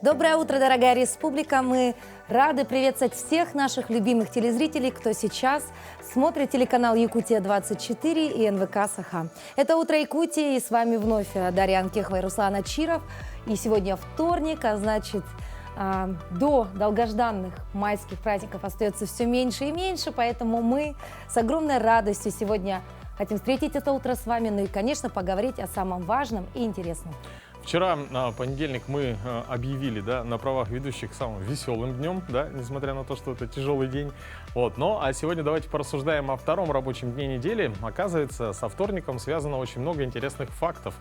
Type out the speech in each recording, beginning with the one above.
Доброе утро, дорогая республика! Мы рады приветствовать всех наших любимых телезрителей, кто сейчас смотрит телеканал «Якутия-24» и НВК «Саха». Это «Утро Якутии», и с вами вновь Дарья Анкехова и Руслан Ачиров. И сегодня вторник, а значит, до долгожданных майских праздников остается все меньше и меньше, поэтому мы с огромной радостью сегодня хотим встретить это утро с вами, ну и, конечно, поговорить о самом важном и интересном. Вчера, понедельник, мы объявили, да, на правах ведущих самым веселым днем, да, несмотря на то, что это тяжелый день. Вот. Ну, а сегодня давайте порассуждаем о втором рабочем дне недели. Оказывается, со вторником связано очень много интересных фактов.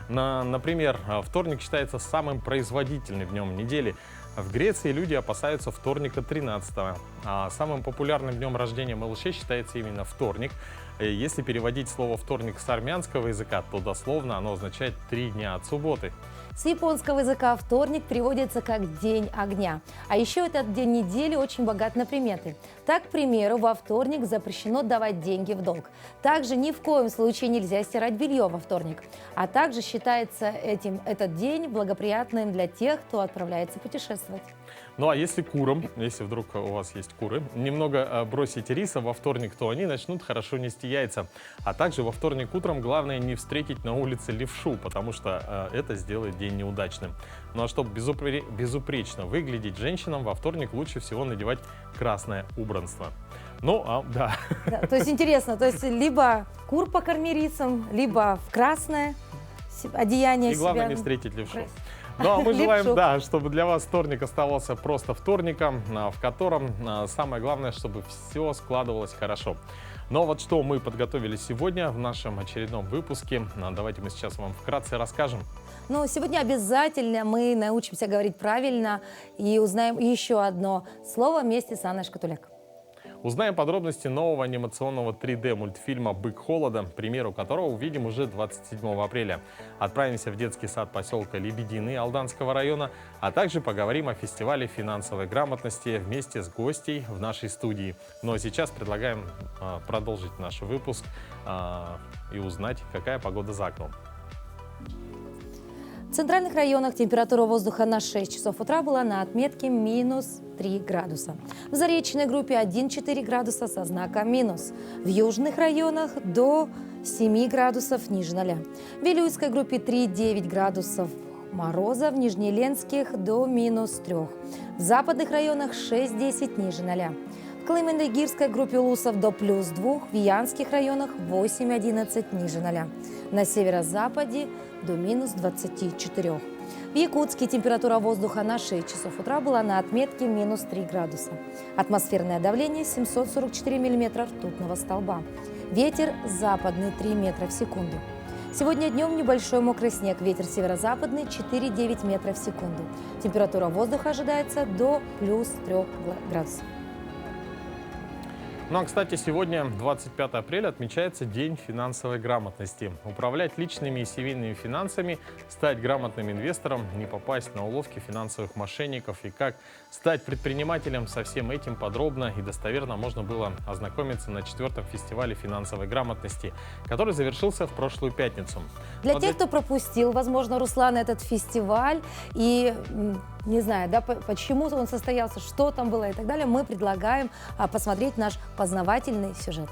Например, вторник считается самым производительным днем недели. В Греции люди опасаются вторника 13-го, а самым популярным днем рождения малышей считается именно вторник. Если переводить слово «вторник» с армянского языка, то дословно оно означает 3 дня от субботы. С японского языка вторник переводится как «день огня». А еще этот день недели очень богат на приметы. Так, к примеру, во вторник запрещено давать деньги в долг. Также ни в коем случае нельзя стирать белье во вторник. А также считается этот день благоприятным для тех, кто отправляется путешествовать. Ну а если курам, если вдруг у вас есть куры, немного бросить риса во вторник, то они начнут хорошо нести яйца. А также во вторник утром главное не встретить на улице левшу, потому что это сделает день неудачным. Ну а чтобы безупречно выглядеть женщинам, во вторник лучше всего надевать красное убранство. Ну, да. То есть интересно, то есть либо кур покорми рисом, либо в красное одеяние. И главное не встретить левшу. Ну, а мы желаем, да, чтобы для вас вторник оставался просто вторником, в котором самое главное, чтобы все складывалось хорошо. Но вот что мы подготовили сегодня в нашем очередном выпуске, давайте мы сейчас вам вкратце расскажем. Ну, сегодня обязательно мы научимся говорить правильно и узнаем еще одно слово вместе с Анной Шкатуляк. Узнаем подробности нового анимационного 3D-мультфильма «Бык холода», премьеру которого увидим уже 27 апреля. Отправимся в детский сад поселка Лебединый Алданского района, а также поговорим о фестивале финансовой грамотности вместе с гостей в нашей студии. Ну а сейчас предлагаем продолжить наш выпуск и узнать, какая погода за окном. В центральных районах температура воздуха на 6 часов утра была на отметке минус 3 градуса. В Заречной группе 1,4 градуса со знаком минус. В южных районах до 7 градусов ниже 0. В Вилюйской группе 3,9 градусов мороза, в Нижнеленских до минус 3. В западных районах 6-10 ниже 0. В Колымо-Нагирской группе Лусов до плюс 2, в Янских районах 8-11 ниже 0. На северо-западе до минус 24. В Якутске температура воздуха на 6 часов утра была на отметке минус 3 градуса. Атмосферное давление 744 миллиметра ртутного столба. Ветер западный 3 метра в секунду. Сегодня днем небольшой мокрый снег, ветер северо-западный 4,9 метров в секунду. Температура воздуха ожидается до плюс 3 градусов. Ну а, кстати, сегодня, 25 апреля, отмечается День финансовой грамотности. Управлять личными и семейными финансами, стать грамотным инвестором, не попасть на уловки финансовых мошенников и как стать предпринимателем, со всем этим подробно и достоверно можно было ознакомиться на 4-м фестивале финансовой грамотности, который завершился в прошлую пятницу. Для тех, кто пропустил, возможно, Руслан, этот фестиваль и не знаю, да, почему он состоялся, что там было и так далее, мы предлагаем посмотреть наш познавательный сюжет.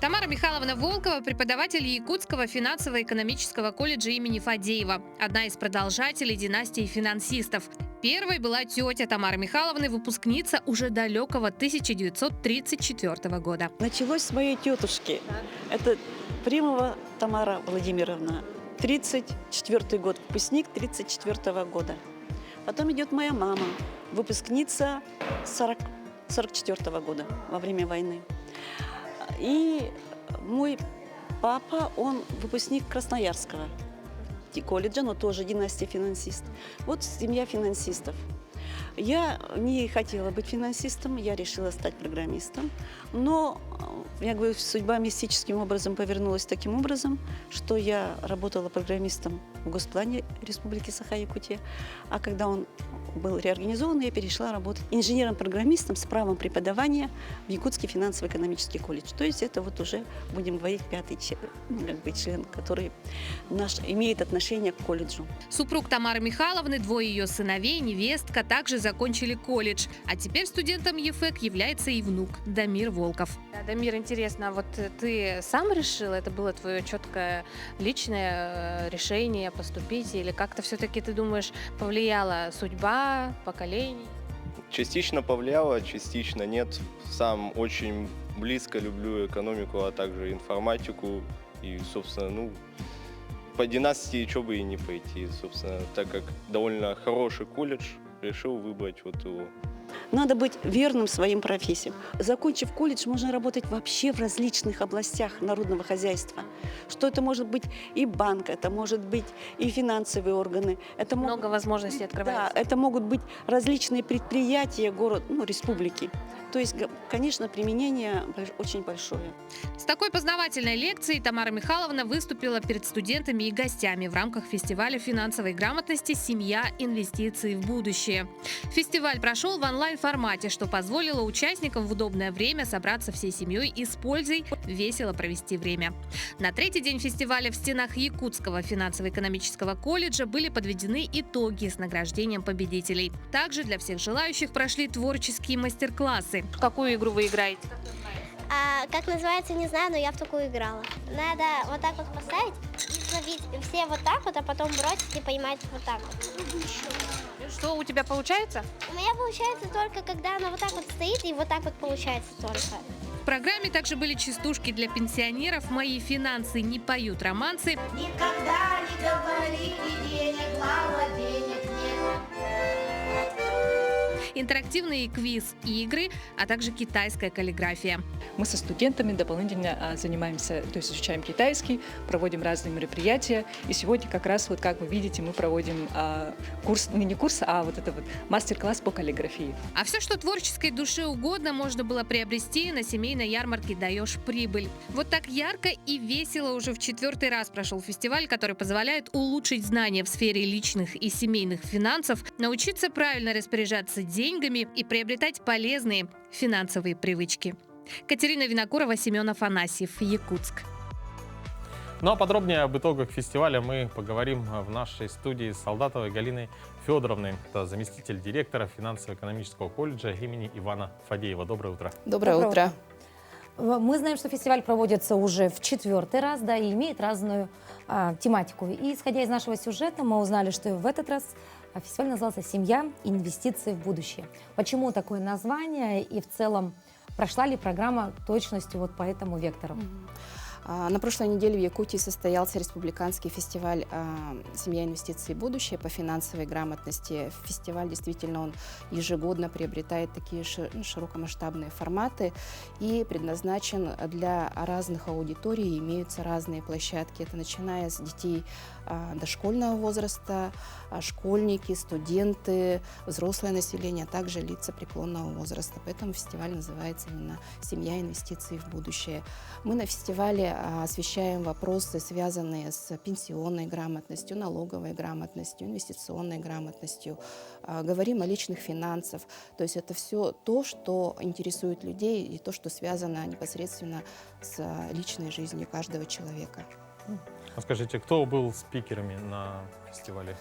Тамара Михайловна Волкова, преподаватель Якутского финансово-экономического колледжа имени Фадеева, одна из продолжателей династии финансистов. Первой была тетя Тамары Михайловны, выпускница уже далекого 1934 года. Началось с моей тетушки. Это Примова Тамара Владимировна. 34 год, выпускник 34 года. Потом идет моя мама, выпускница 44 года во время войны. И мой папа, он выпускник Красноярского колледжа, но тоже династия финансист. Вот семья финансистов. Я не хотела быть финансистом, я решила стать программистом. Но, я говорю, судьба мистическим образом повернулась таким образом, что я работала программистом в Госплане Республики Саха-Якутия. А когда он был реорганизован, я перешла работать инженером-программистом с правом преподавания в Якутский финансово-экономический колледж. То есть это вот уже, будем говорить, пятый член, который имеет отношение к колледжу. Супруг Тамары Михайловны, двое ее сыновей, невестка также закончили колледж. А теперь студентом ЕФЭК является и внук Дамир Волков. Дамир, интересно, вот ты сам решил, это было твое четкое личное решение поступить, или как-то все-таки, ты думаешь, повлияла судьба, поколений? Частично повлияло, частично нет. Сам очень близко люблю экономику, а также информатику. И, собственно, по династии что бы и не пойти. Собственно, так как довольно хороший колледж, решил выбрать вот его. Надо быть верным своим профессиям. Закончив колледж, можно работать вообще в различных областях народного хозяйства. Что это может быть и банк, это может быть и финансовые органы. Это Много возможностей открывается. Да, это могут быть различные предприятия республики. То есть, конечно, применение очень большое. С такой познавательной лекцией Тамара Михайловна выступила перед студентами и гостями в рамках фестиваля финансовой грамотности «Семья. Инвестиции в будущее». Фестиваль прошел в онлайн-формате, что позволило участникам в удобное время собраться всей семьей и с пользой весело провести время. На третий день фестиваля в стенах Якутского финансово-экономического колледжа были подведены итоги с награждением победителей. Также для всех желающих прошли творческие мастер-классы. В какую игру вы играете? Как называется, не знаю, но я в такую играла. Надо вот так вот поставить и словить все вот так вот, а потом бросить и поймать вот так вот. Что у тебя получается? У меня получается только, когда она вот так вот стоит, и вот так вот получается только. В программе также были частушки для пенсионеров, «Мои финансы не поют романсы», Никогда не говори ни денег мало, денег нет. интерактивные квиз-игры, а также китайская каллиграфия. Мы со студентами дополнительно занимаемся, то есть изучаем китайский, проводим разные мероприятия. И сегодня как раз, вот как вы видите, мы проводим курс, не курс, а вот это вот мастер-класс по каллиграфии. А все, что творческой душе угодно, можно было приобрести на семейной ярмарке «Даешь прибыль». Вот так ярко и весело уже в 4-й раз прошел фестиваль, который позволяет улучшить знания в сфере личных и семейных финансов, научиться правильно распоряжаться деньгами и приобретать полезные финансовые привычки. Катерина Винокурова, Семен Афанасьев, Якутск. Ну а подробнее об итогах фестиваля мы поговорим в нашей студии с Солдатовой Галиной Федоровной. Это заместитель директора финансово-экономического колледжа имени Ивана Фадеева. Доброе утро. Доброе утро. Мы знаем, что фестиваль проводится уже в 4-й раз, да, и имеет разную тематику. И исходя из нашего сюжета, мы узнали, что в этот раз фестиваль назывался «Семья. Инвестиции в будущее». Почему такое название и в целом прошла ли программа точностью вот по этому вектору? На прошлой неделе в Якутии состоялся республиканский фестиваль «Семья. Инвестиции в будущее» по финансовой грамотности. Фестиваль действительно он ежегодно приобретает такие широкомасштабные форматы и предназначен для разных аудиторий, имеются разные площадки. Это начиная с детей дошкольного возраста, школьники, студенты, взрослое население, а также лица преклонного возраста. Поэтому фестиваль называется именно «Семья. Инвестиции в будущее». Мы на фестивале освещаем вопросы, связанные с пенсионной грамотностью, налоговой грамотностью, инвестиционной грамотностью. Говорим о личных финансах. То есть это все то, что интересует людей и то, что связано непосредственно с личной жизнью каждого человека. Скажите, кто был спикерами на фестивале?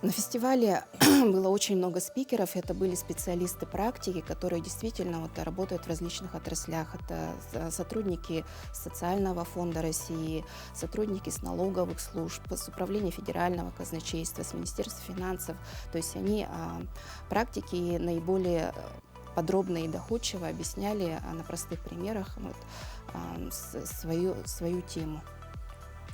На фестивале было очень много спикеров. Это были специалисты практики, которые действительно работают в различных отраслях. Это сотрудники Социального фонда России, сотрудники с налоговых служб, с Управления федерального казначейства, с Министерства финансов. То есть они практики наиболее подробно и доходчиво объясняли на простых примерах свою тему.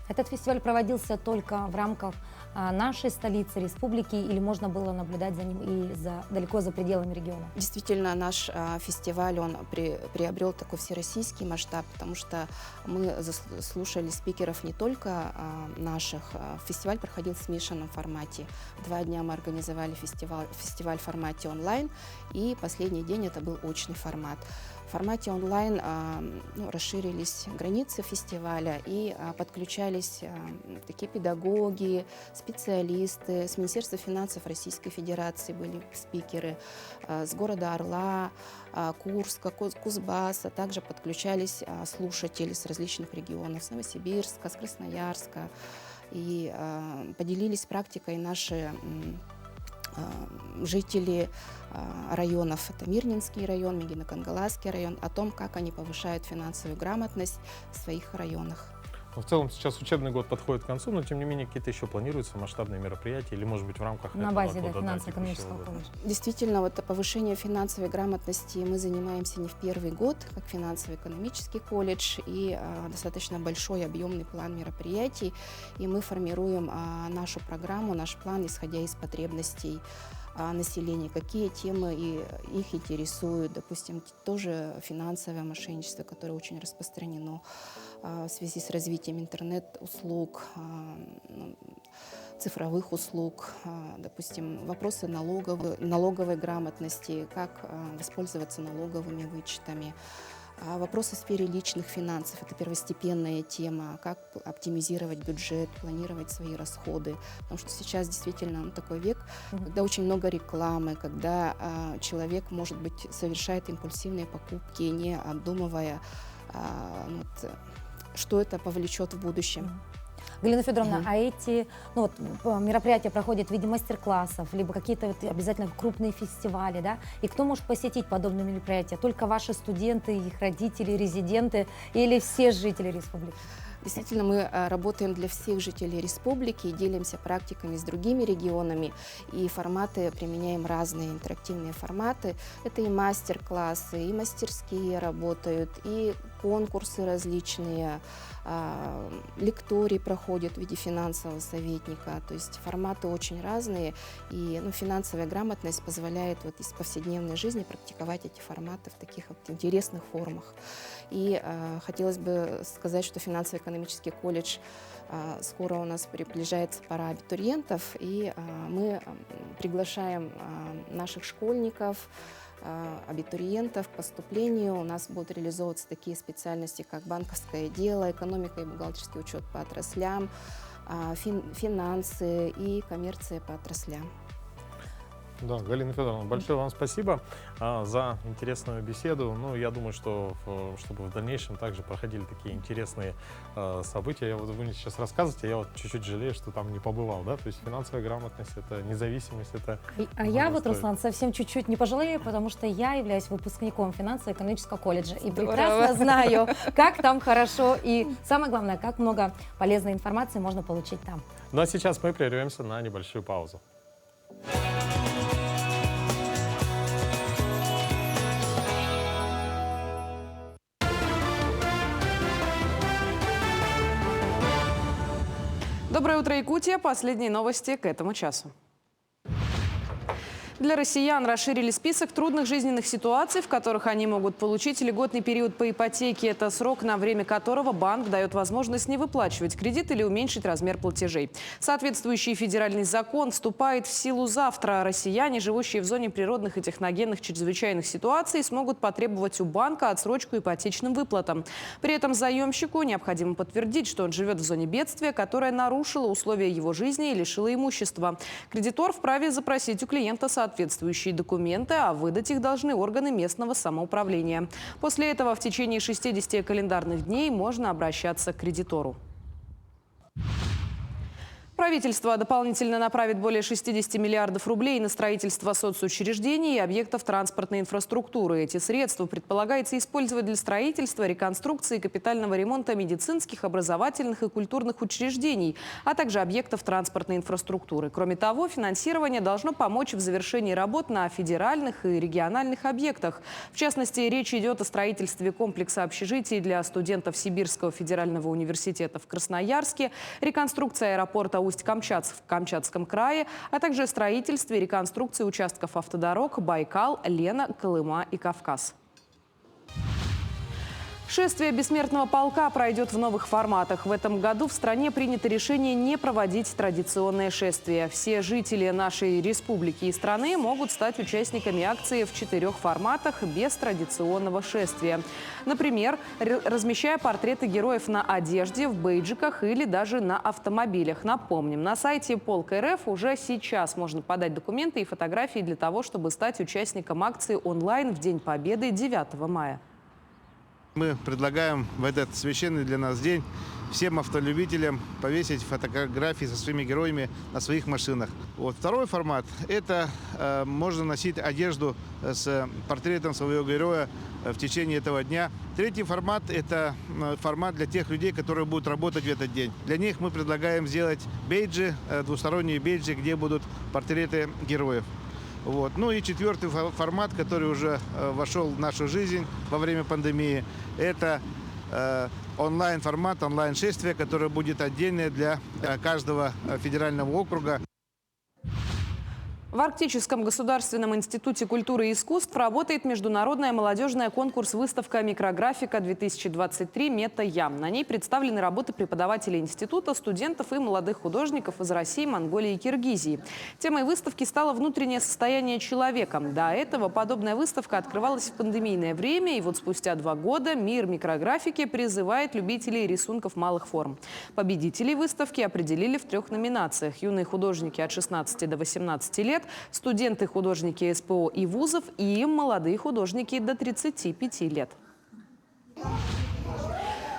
Этот фестиваль проводился только в рамках нашей столицы, республики, или можно было наблюдать за ним и далеко за пределами региона? Действительно, наш фестиваль он приобрел такой всероссийский масштаб, потому что мы слушали спикеров не только наших. Фестиваль проходил в смешанном формате. 2 дня мы организовали фестиваль в формате онлайн, и последний день это был очный формат. формате онлайн расширились границы фестиваля и подключались такие педагоги, специалисты. С Министерства финансов Российской Федерации были спикеры, с города Орла, Курска, Кузбасса. Также подключались слушатели с различных регионов, с Новосибирска, с Красноярска. И поделились практикой наши жители районов, это Мирнинский район, Мегино-Кангаласский район, о том, как они повышают финансовую грамотность в своих районах. Но в целом сейчас учебный год подходит к концу, но тем не менее какие-то еще планируются масштабные мероприятия или, может быть, в рамках На этого базе года, финансово-экономического текущего года? колледжа. Действительно, вот повышение финансовой грамотности мы занимаемся не в первый год, как финансово-экономический колледж, и достаточно большой объемный план мероприятий, и мы формируем нашу программу, наш план, исходя из потребностей населения, какие темы их интересуют, допустим, тоже финансовое мошенничество, которое очень распространено в связи с развитием интернет-услуг, цифровых услуг, допустим, вопросы налоговой грамотности, как воспользоваться налоговыми вычетами. Вопросы в сфере личных финансов – это первостепенная тема, как оптимизировать бюджет, планировать свои расходы. Потому что сейчас действительно такой век, когда очень много рекламы, когда человек, может быть, совершает импульсивные покупки, не обдумывая, что это повлечет в будущем. Галина Федоровна, а эти мероприятия проходят в виде мастер-классов, либо какие-то обязательно крупные фестивали, да? И кто может посетить подобные мероприятия? Только ваши студенты, их родители, резиденты или все жители республики? Действительно, мы работаем для всех жителей республики, делимся практиками с другими регионами, и форматы применяем разные, интерактивные форматы. Это и мастер-классы, и мастерские работают, и конкурсы различные, лектории проходят в виде финансового советника. То есть форматы очень разные, и финансовая грамотность позволяет из повседневной жизни практиковать эти форматы в таких интересных формах. И хотелось бы сказать, что финансово-экономический колледж скоро у нас приближается пора абитуриентов, и мы приглашаем наших школьников, абитуриентов к поступлению. У нас будут реализовываться такие специальности, как банковское дело, экономика и бухгалтерский учет по отраслям, финансы и коммерция по отраслям. Да, Галина Федоровна, большое вам спасибо за интересную беседу. Я думаю, что чтобы в дальнейшем также проходили такие интересные события. Вы мне сейчас рассказываете, я чуть-чуть жалею, что там не побывал, да? То есть финансовая грамотность, это независимость, это... Я Руслан, совсем чуть-чуть не пожалею, потому что я являюсь выпускником финансово-экономического колледжа и прекрасно знаю, как там хорошо и, самое главное, как много полезной информации можно получить там. Ну а сейчас мы прервемся на небольшую паузу. Доброе утро, Якутия. Последние новости к этому часу. Для россиян расширили список трудных жизненных ситуаций, в которых они могут получить льготный период по ипотеке. Это срок, на время которого банк дает возможность не выплачивать кредит или уменьшить размер платежей. Соответствующий федеральный закон вступает в силу завтра. Россияне, живущие в зоне природных и техногенных чрезвычайных ситуаций, смогут потребовать у банка отсрочку ипотечным выплатам. При этом заемщику необходимо подтвердить, что он живет в зоне бедствия, которая нарушила условия его жизни и лишила имущества. Кредитор вправе запросить у клиента соответствующие документы, а выдать их должны органы местного самоуправления. После этого в течение 60 календарных дней можно обращаться к кредитору. Правительство дополнительно направит более 60 миллиардов рублей на строительство соцучреждений и объектов транспортной инфраструктуры. Эти средства предполагается использовать для строительства, реконструкции и капитального ремонта медицинских, образовательных и культурных учреждений, а также объектов транспортной инфраструктуры. Кроме того, финансирование должно помочь в завершении работ на федеральных и региональных объектах. В частности, речь идет о строительстве комплекса общежитий для студентов Сибирского федерального университета в Красноярске, реконструкция аэропорта Усть-Камчатск в Камчатском крае, а также строительстве и реконструкции участков автодорог Байкал, Лена, Колыма и Кавказ. Шествие бессмертного полка пройдет в новых форматах. В этом году в стране принято решение не проводить традиционное шествие. Все жители нашей республики и страны могут стать участниками акции в 4 форматах без традиционного шествия. Например, размещая портреты героев на одежде, в бейджиках или даже на автомобилях. Напомним, на сайте Полк.РФ уже сейчас можно подать документы и фотографии для того, чтобы стать участником акции онлайн в День Победы 9 мая. Мы предлагаем в этот священный для нас день всем автолюбителям повесить фотографии со своими героями на своих машинах. Вот. Второй формат – это можно носить одежду с портретом своего героя в течение этого дня. Третий формат – это формат для тех людей, которые будут работать в этот день. Для них мы предлагаем сделать бейджи, двусторонние бейджи, где будут портреты героев. Вот. Ну и четвертый формат, который уже вошел в нашу жизнь во время пандемии, это онлайн-формат, онлайн-шествие, которое будет отдельное для каждого федерального округа. В Арктическом государственном институте культуры и искусств работает международная молодежная конкурс-выставка «Микрографика-2023. Мета-Ям». На ней представлены работы преподавателей института, студентов и молодых художников из России, Монголии и Киргизии. Темой выставки стало внутреннее состояние человека. До этого подобная выставка открывалась в пандемийное время, и вот спустя 2 года мир микрографики призывает любителей рисунков малых форм. Победителей выставки определили в 3 номинациях: юные художники от 16 до 18 лет, студенты-художники СПО и вузов и молодые художники до 35 лет.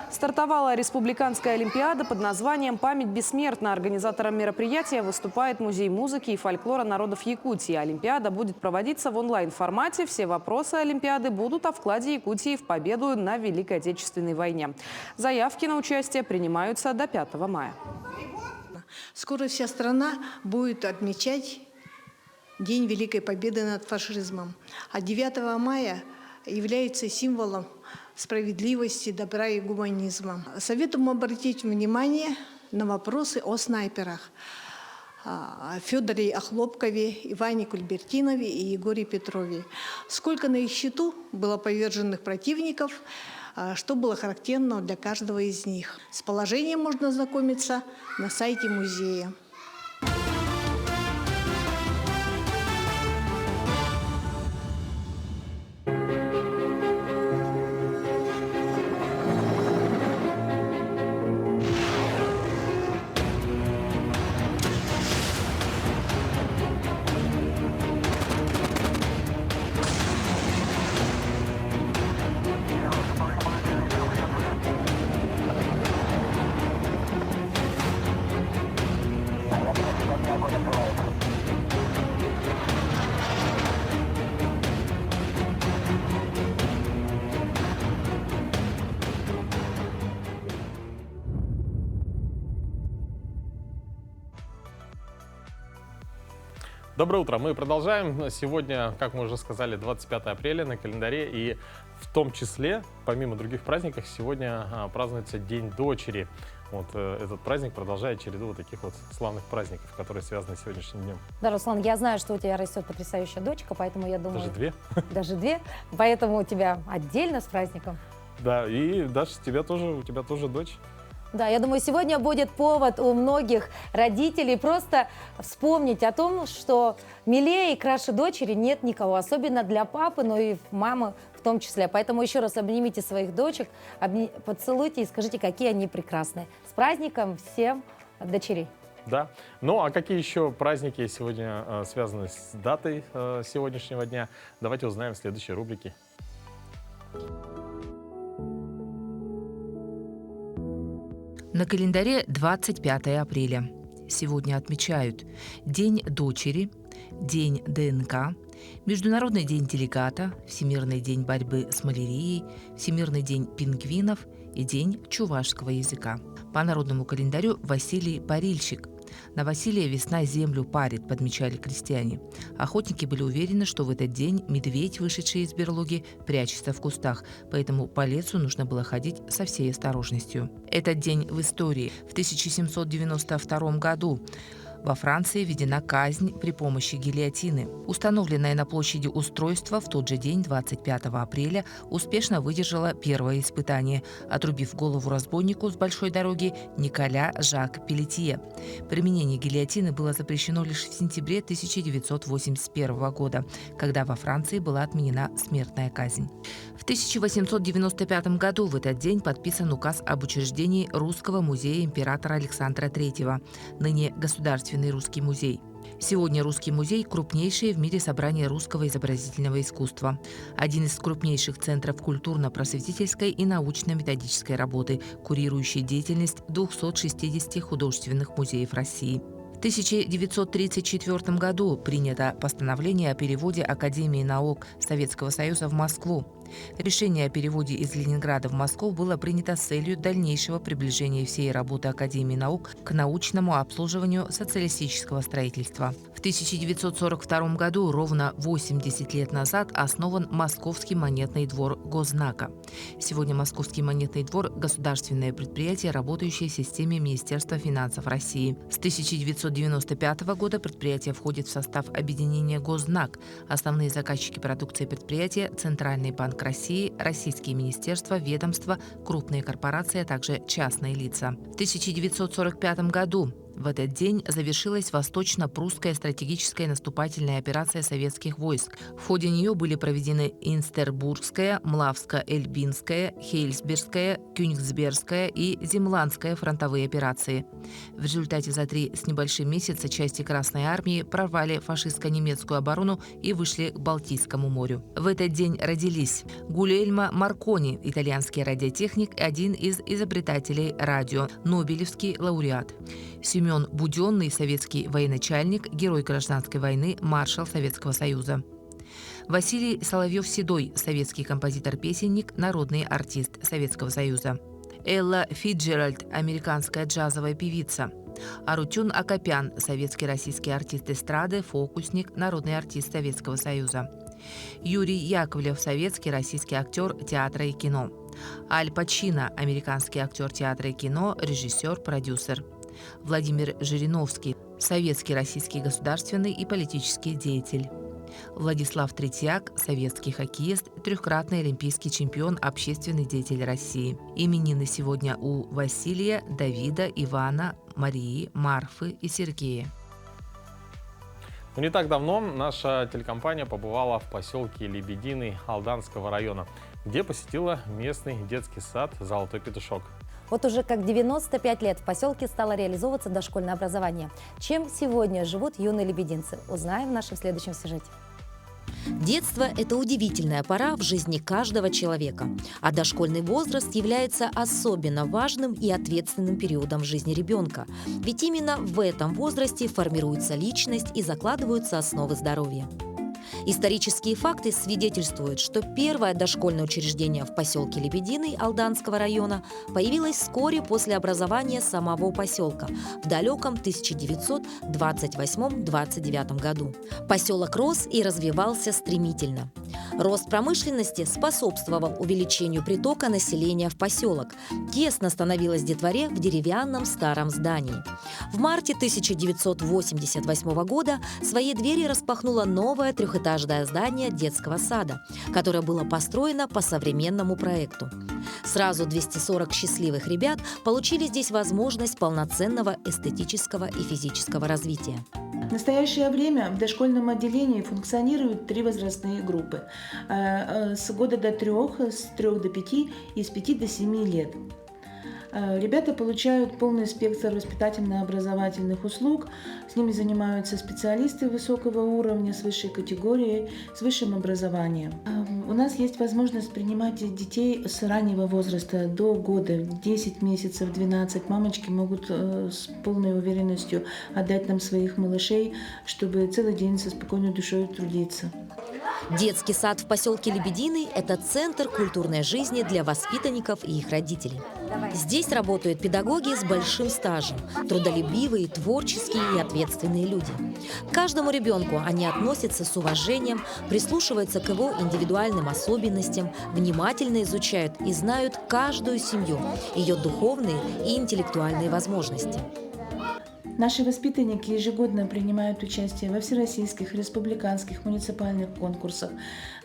Стартовала республиканская олимпиада под названием «Память бессмертна». Организатором мероприятия выступает Музей музыки и фольклора народов Якутии. Олимпиада будет проводиться в онлайн-формате. Все вопросы олимпиады будут о вкладе Якутии в победу на Великой Отечественной войне. Заявки на участие принимаются до 5 мая. Скоро вся страна будет отмечать День Великой Победы над фашизмом. А 9 мая является символом справедливости, добра и гуманизма. Советуем обратить внимание на вопросы о снайперах. Федоре Охлопкове, Иване Кульбертинове и Егоре Петрове. Сколько на их счету было поверженных противников, что было характерно для каждого из них. С положением можно ознакомиться на сайте музея. Доброе утро. Мы продолжаем. Сегодня, как мы уже сказали, 25 апреля на календаре. И в том числе, помимо других праздников, сегодня празднуется День дочери. Вот этот праздник продолжает череду вот таких вот славных праздников, которые связаны с сегодняшним днем. Да, Руслан, я знаю, что у тебя растет потрясающая дочка, поэтому я думаю... Даже 2? Даже 2. Поэтому у тебя отдельно с праздником. Да, и Даша, у тебя тоже дочь. Да, я думаю, сегодня будет повод у многих родителей просто вспомнить о том, что милее и краше дочери нет никого, особенно для папы, но и мамы в том числе. Поэтому еще раз обнимите своих дочек, поцелуйте и скажите, какие они прекрасные. С праздником всем дочерей! Да. Ну, а какие еще праздники сегодня связаны с датой сегодняшнего дня? Давайте узнаем в следующей рубрике. На календаре 25 апреля. Сегодня отмечают День дочери, День ДНК, Международный день делегата, Всемирный день борьбы с малярией, Всемирный день пингвинов и День чувашского языка. По народному календарю Василий Парильщик. На Василия весна землю парит, подмечали крестьяне. Охотники были уверены, что в этот день медведь, вышедший из берлоги, прячется в кустах, поэтому по лесу нужно было ходить со всей осторожностью. Этот день в истории. В 1792 году Во Франции введена казнь при помощи гильотины. Установленное на площади устройство в тот же день, 25 апреля, успешно выдержало первое испытание, отрубив голову разбойнику с большой дороги Николя Жак Пелетье. Применение гильотины было запрещено лишь в сентябре 1981 года, когда во Франции была отменена смертная казнь. В 1895 году в этот день подписан указ об учреждении Русского музея императора Александра III, ныне Государственный русский музей. Сегодня Русский музей – крупнейшее в мире собрание русского изобразительного искусства. Один из крупнейших центров культурно-просветительской и научно-методической работы, курирующий деятельность 260 художественных музеев России. В 1934 году принято постановление о переводе Академии наук Советского Союза в Москву. Решение о переводе из Ленинграда в Москву было принято с целью дальнейшего приближения всей работы Академии наук к научному обслуживанию социалистического строительства. В 1942 году, ровно 80 лет назад, основан Московский монетный двор Госзнака. Сегодня Московский монетный двор – государственное предприятие, работающее в системе Министерства финансов России. С 1995 года предприятие входит в состав объединения Госзнак. Основные заказчики продукции предприятия – Центральный банк России, российские министерства, ведомства, крупные корпорации, а также частные лица. В 1945 году в этот день завершилась Восточно-Прусская стратегическая наступательная операция советских войск. В ходе нее были проведены Инстербургская, Млавско-Эльбинская, Хейльсбергская, Кёнигсбергская и Земландская фронтовые операции. В результате за 3 с небольшим месяца части Красной армии прорвали фашистско-немецкую оборону и вышли к Балтийскому морю. В этот день родились Гульельмо Маркони, итальянский радиотехник и один из изобретателей радио, нобелевский лауреат. Семен Буденный, советский военачальник, герой гражданской войны, маршал Советского Союза. Василий Соловьев-Седой, советский композитор-песенник, народный артист Советского Союза. Элла Фицджеральд, американская джазовая певица. Арутюн Акопян, советский российский артист эстрады, фокусник, народный артист Советского Союза. Юрий Яковлев, советский российский актер театра и кино. Аль Пачино, американский актер театра и кино, режиссер, продюсер. Владимир Жириновский, советский российский государственный и политический деятель. Владислав Третьяк, советский хоккеист, трехкратный олимпийский чемпион, общественный деятель России. Именины сегодня у Василия, Давида, Ивана, Марии, Марфы и Сергея. Не так давно наша телекомпания побывала в поселке Лебединый Алданского района, где посетила местный детский сад «Золотой петушок». Вот уже как 95 лет в поселке стало реализовываться дошкольное образование. Чем сегодня живут юные лебединцы, узнаем в нашем следующем сюжете. Детство – это удивительная пора в жизни каждого человека, а дошкольный возраст является особенно важным и ответственным периодом в жизни ребенка, ведь именно в этом возрасте формируется личность и закладываются основы здоровья. Исторические факты свидетельствуют, что первое дошкольное учреждение в поселке Лебединый Алданского района появилось вскоре после образования самого поселка в далеком 1928-29 году. Поселок рос и развивался стремительно. Рост промышленности способствовал увеличению притока населения в поселок. Тесно становилось детворе в деревянном старом здании. В марте 1988 года свои двери распахнуло новое трехэтажное здание детского сада, которое было построено по современному проекту. Сразу 240 счастливых ребят получили здесь возможность полноценного эстетического и физического развития. В настоящее время в дошкольном отделении функционируют 3 возрастные группы. С года до 3, с 3 до 5 и с 5 до 7 лет. Ребята получают полный спектр воспитательно-образовательных услуг. С ними занимаются специалисты высокого уровня, с высшей категорией, с высшим образованием. У нас есть возможность принимать детей с раннего возраста до года, 10 месяцев, 12. Мамочки могут с полной уверенностью отдать нам своих малышей, чтобы целый день со спокойной душой трудиться. Детский сад в поселке Лебединый – это центр культурной жизни для воспитанников и их родителей. Здесь работают педагоги с большим стажем, трудолюбивые, творческие и ответственные люди. К каждому ребенку они относятся с уважением, прислушиваются к его индивидуальным особенностям, внимательно изучают и знают каждую семью, ее духовные и интеллектуальные возможности. Наши воспитанники ежегодно принимают участие во всероссийских, республиканских, муниципальных конкурсах,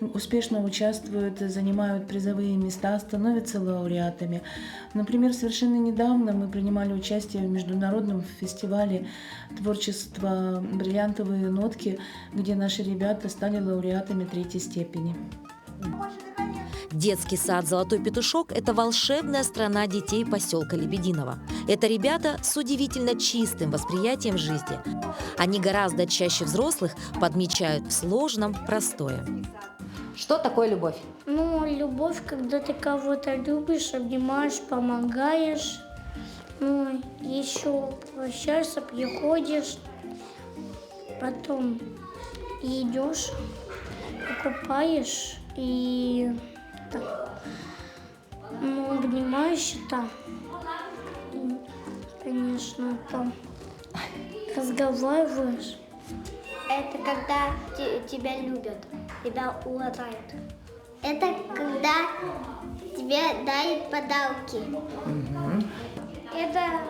успешно участвуют, занимают призовые места, становятся лауреатами. Например, совершенно недавно мы принимали участие в международном фестивале творчества «Бриллиантовые нотки», где наши ребята стали лауреатами 3-й степени. Детский сад «Золотой петушок» – это волшебная страна детей поселка Лебединово. Это ребята с удивительно чистым восприятием жизни. Они гораздо чаще взрослых подмечают в сложном простое. Что такое любовь? Ну, любовь, когда ты кого-то любишь, обнимаешь, помогаешь, ну, еще прощаешься, приходишь, потом идешь, покупаешь и так, ну, обнимаешь там, конечно, там разговариваешь. Это когда тебя любят, тебя уважают. Это когда тебе дают подарки. Это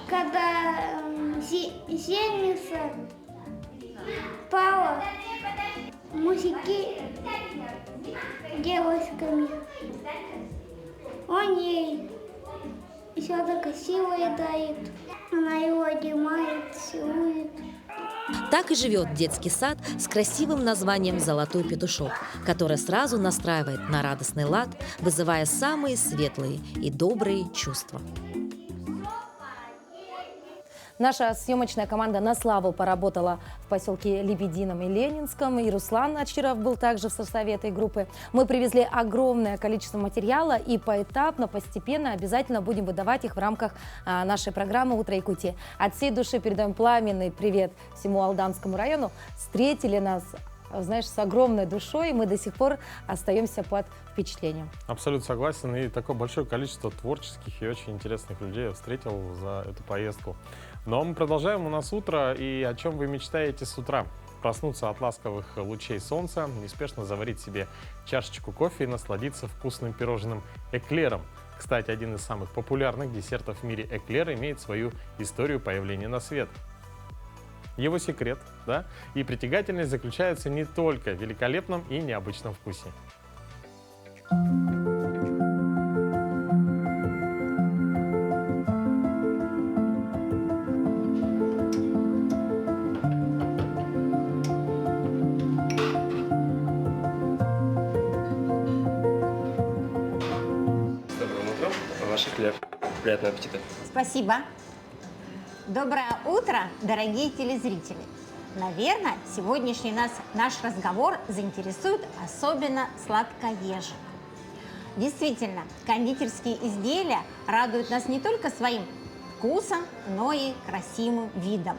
когда женится, пала, мужики девушками. Он ей что-то красивое дает. Она его обнимает, целует. Так и живет детский сад с красивым названием «Золотой петушок», который сразу настраивает на радостный лад, вызывая самые светлые и добрые чувства. Наша съемочная команда на славу поработала в поселке Лебедином и Ленинском. И Руслан Очиров был также в составе этой группы. Мы привезли огромное количество материала и поэтапно, постепенно обязательно будем выдавать их в рамках нашей программы «Утро Якутии». От всей души передаем пламенный привет всему Алданскому району. Встретили нас, знаешь, с огромной душой, и мы до сих пор остаемся под впечатлением. Абсолютно согласен. И такое большое количество творческих и очень интересных людей я встретил за эту поездку. Но мы продолжаем. У нас утро. И о чем вы мечтаете с утра? Проснуться от ласковых лучей солнца, неспешно заварить себе чашечку кофе и насладиться вкусным пирожным эклером. Кстати, один из самых популярных десертов в мире эклер имеет свою историю появления на свет. Его секрет, да, и притягательность заключается не только в великолепном и необычном вкусе. Доброе утро. Ваш эклер. Приятного аппетита. Спасибо. Доброе утро, дорогие телезрители. Наверное, сегодняшний наш разговор заинтересует особенно сладкоежек. Действительно, кондитерские изделия радуют нас не только своим вкусом, но и красивым видом.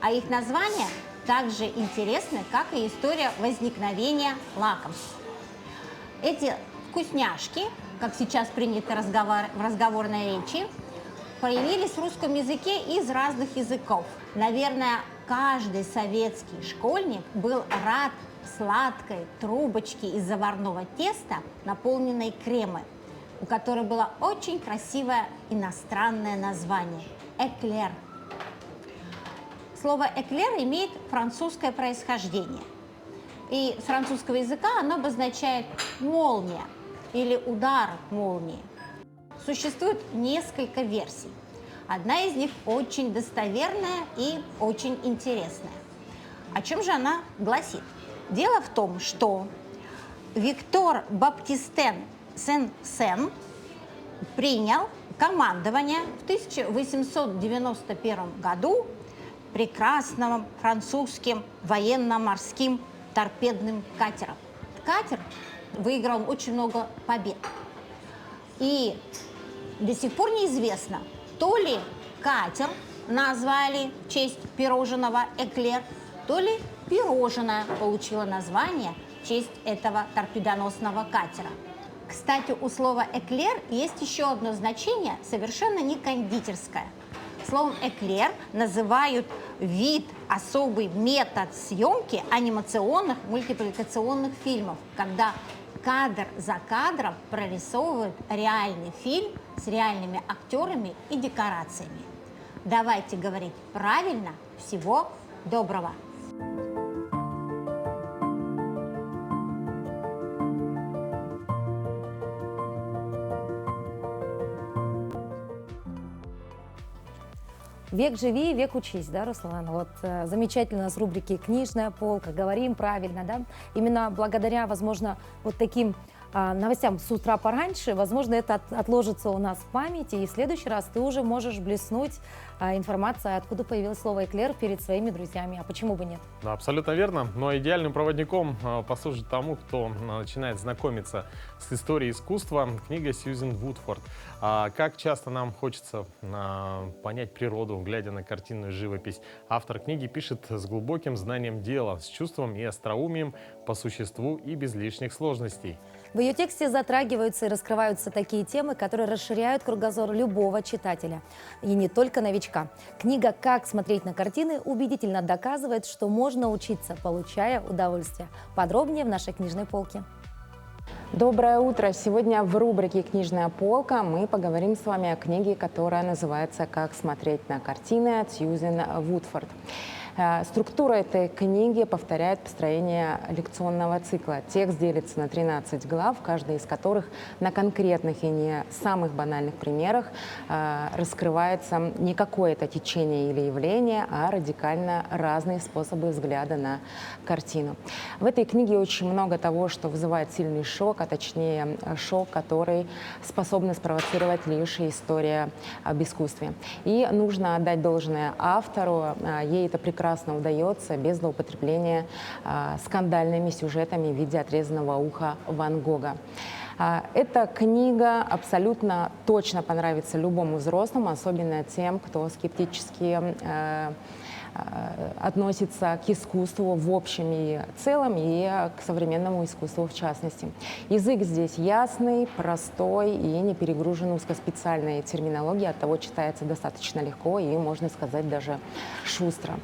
А их названия также интересны, как и история возникновения лакомств. Эти вкусняшки, как сейчас принято в разговорной речи, появились в русском языке из разных языков. Наверное, каждый советский школьник был рад сладкой трубочке из заварного теста, наполненной кремом, у которой было очень красивое иностранное название – эклер. Слово «эклер» имеет французское происхождение. И с французского языка оно обозначает «молния» или «удар молнии». Существует несколько версий. Одна из них очень достоверная и очень интересная. О чем же она гласит? Дело в том, что Виктор Баптистен Сен-Сен принял командование в 1891 году прекрасным французским военно-морским торпедным катером. Катер выиграл очень много побед. И до сих пор неизвестно, то ли катер назвали в честь пирожного эклер, то ли пирожное получило название в честь этого торпедоносного катера. Кстати, у слова «эклер» есть еще одно значение, совершенно не кондитерское. Словом «эклер» называют вид, особый метод съемки анимационных мультипликационных фильмов, когда кадр за кадром прорисовывают реальный фильм с реальными актерами и декорациями. Давайте говорить правильно. Всего доброго! Век живи, век учись, да, Руслан? Вот замечательно у нас рубрики «Книжная полка», «Говорим правильно», да? Именно благодаря, возможно, вот таким новостям с утра пораньше, возможно, это отложится у нас в памяти, и в следующий раз ты уже можешь блеснуть информацией, откуда появилось слово «эклер» перед своими друзьями. А почему бы нет? Да, абсолютно верно. Но идеальным проводником послужит тому, кто начинает знакомиться с историей искусства, книга Сьюзен Вудфорд. Как часто нам хочется понять природу, глядя на картинную живопись. Автор книги пишет с глубоким знанием дела, с чувством и остроумием, по существу и без лишних сложностей. В ее тексте затрагиваются и раскрываются такие темы, которые расширяют кругозор любого читателя. И не только новичка. Книга «Как смотреть на картины» убедительно доказывает, что можно учиться, получая удовольствие. Подробнее в нашей книжной полке. Доброе утро! Сегодня в рубрике «Книжная полка» мы поговорим с вами о книге, которая называется «Как смотреть на картины» от Сьюзен Вудфорд. Структура этой книги повторяет построение лекционного цикла. Текст делится на 13 глав, каждая из которых на конкретных и не самых банальных примерах раскрывается не какое-то течение или явление, а радикально разные способы взгляда на картину. В этой книге очень много того, что вызывает сильный шок, а точнее шок, который способна спровоцировать лишь история об искусстве. И нужно отдать должное автору, ей это прекрасно удается без злоупотребления скандальными сюжетами в виде отрезанного уха Ван Гога. Эта книга абсолютно точно понравится любому взрослому, особенно тем, кто скептически относится к искусству в общем и целом и к современному искусству в частности. Язык здесь ясный, простой и не перегружен узкоспециальной терминологией, оттого читается достаточно легко и, можно сказать, даже шустро.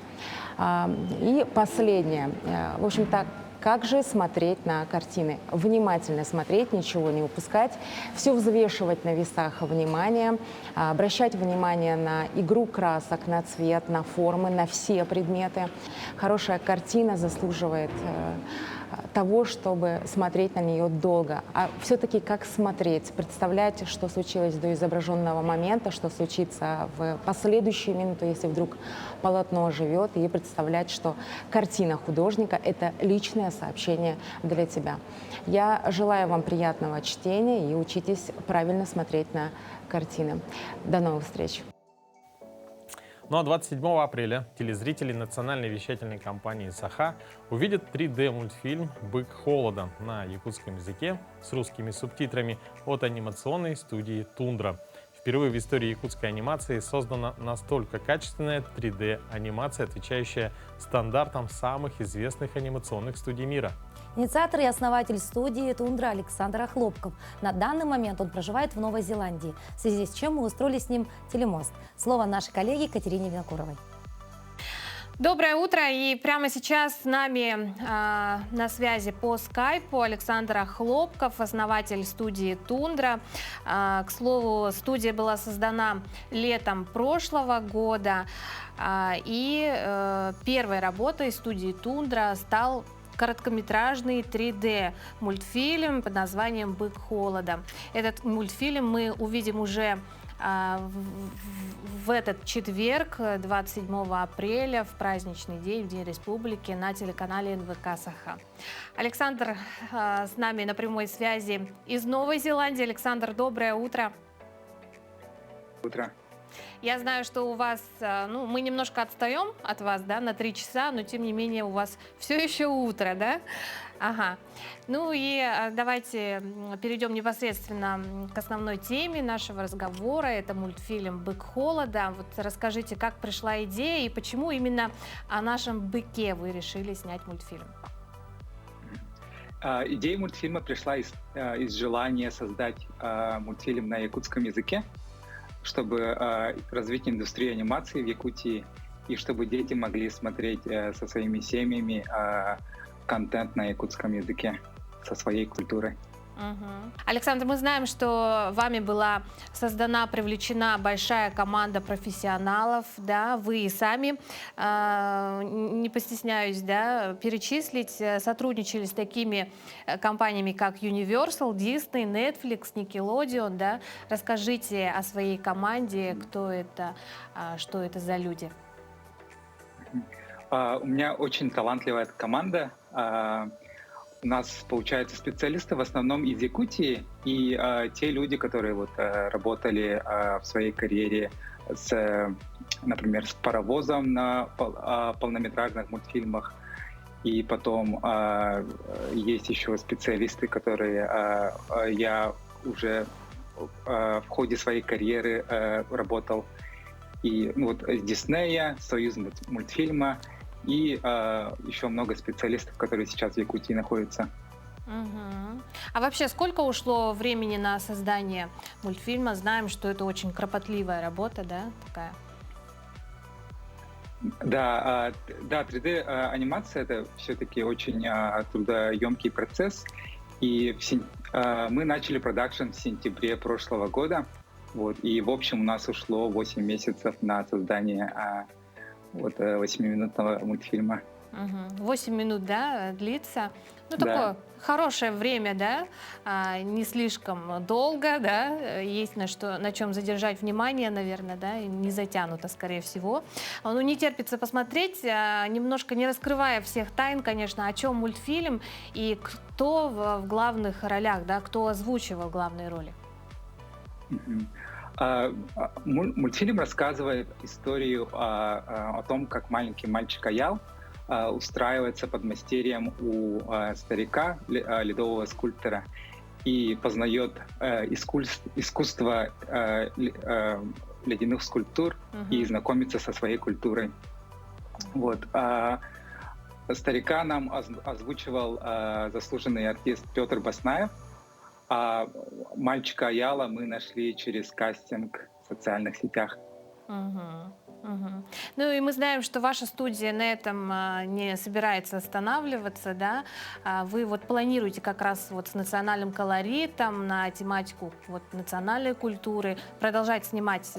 И последнее. В общем-то, как же смотреть на картины? Внимательно смотреть, ничего не упускать, все взвешивать на весах внимания, обращать внимание на игру красок, на цвет, на формы, на все предметы. Хорошая картина заслуживает того, чтобы смотреть на нее долго. А все-таки как смотреть? Представлять, что случилось до изображенного момента, что случится в последующие минуты, если вдруг полотно оживет, и представлять, что картина художника — это личное сообщение для тебя. Я желаю вам приятного чтения и учитесь правильно смотреть на картины. До новых встреч! Ну а 27 апреля телезрители национальной вещательной компании «Саха» увидят 3D-мультфильм «Бык холода» на якутском языке с русскими субтитрами от анимационной студии «Тундра». Впервые в истории якутской анимации создана настолько качественная 3D-анимация, отвечающая стандартам самых известных анимационных студий мира. Инициатор и основатель студии «Тундра» Александр Охлопков. На данный момент он проживает в Новой Зеландии, в связи с чем мы устроили с ним телемост. Слово нашей коллеге Катерине Винокуровой. Доброе утро, и прямо сейчас с нами на связи по скайпу Александр Охлопков, основатель студии «Тундра». К слову, студия была создана летом прошлого года, и первой работой студии «Тундра» стал короткометражный 3D-мультфильм под названием «Бык холода». Этот мультфильм мы увидим уже в этот четверг, 27 апреля, в праздничный день, в День Республики, на телеканале НВК «Саха». Александр с нами на прямой связи из Новой Зеландии. Александр, доброе утро. Утро. Я знаю, что у вас, мы немножко отстаем от вас, да, на 3 часа, но тем не менее у вас все еще утро, да? Ага. Ну и давайте перейдем непосредственно к основной теме нашего разговора. Это мультфильм «Бык холода». Вот расскажите, как пришла идея и почему именно о нашем быке вы решили снять мультфильм? Идея мультфильма пришла из желания создать мультфильм на якутском языке, чтобы развить индустрию анимации в Якутии и чтобы дети могли смотреть со своими семьями контент на якутском языке, со своей культурой. Александр, мы знаем, что вами была создана, привлечена большая команда профессионалов, да, вы и сами, не постесняюсь, да, перечислить, сотрудничали с такими компаниями, как Universal, Disney, Netflix, Nickelodeon, да. Расскажите о своей команде, кто это, что это за люди. У меня очень талантливая команда. У нас, получается, специалисты в основном из Якутии, и те люди, которые вот работали в своей карьере, например, с паровозом на полнометражных мультфильмах, и потом есть еще специалисты, которые я уже в ходе своей карьеры работал, и вот с Диснея, Союз мультфильма, и еще много специалистов, которые сейчас в Якутии находятся. А вообще, сколько ушло времени на создание мультфильма? Знаем, что это очень кропотливая работа, да, такая? Да, 3D-анимация — это все-таки очень трудоемкий процесс. И мы начали продакшн в сентябре прошлого года. Вот, и, в общем, у нас ушло 8 месяцев на создание 8-минутного мультфильма. 8 минут, да, длится. Ну, Да. такое хорошее время, да, не слишком долго, да, есть на чем задержать внимание, наверное, да, и не затянуто, скорее всего. Ну, не терпится посмотреть, немножко не раскрывая всех тайн, конечно, о чем мультфильм и кто в главных ролях, да, кто озвучивал главные роли. Мультфильм рассказывает историю о том, как маленький мальчик Аял устраивается подмастерьем у старика, ледового скульптора, и познает искусство ледяных скульптур и знакомится со своей культурой. Вот. Старика нам озвучивал заслуженный артист Петр Баснаев, а мальчика Аяла мы нашли через кастинг в социальных сетях. Ну и мы знаем, что ваша студия на этом не собирается останавливаться, да? Вы вот планируете как раз вот с национальным колоритом на тематику вот национальной культуры продолжать снимать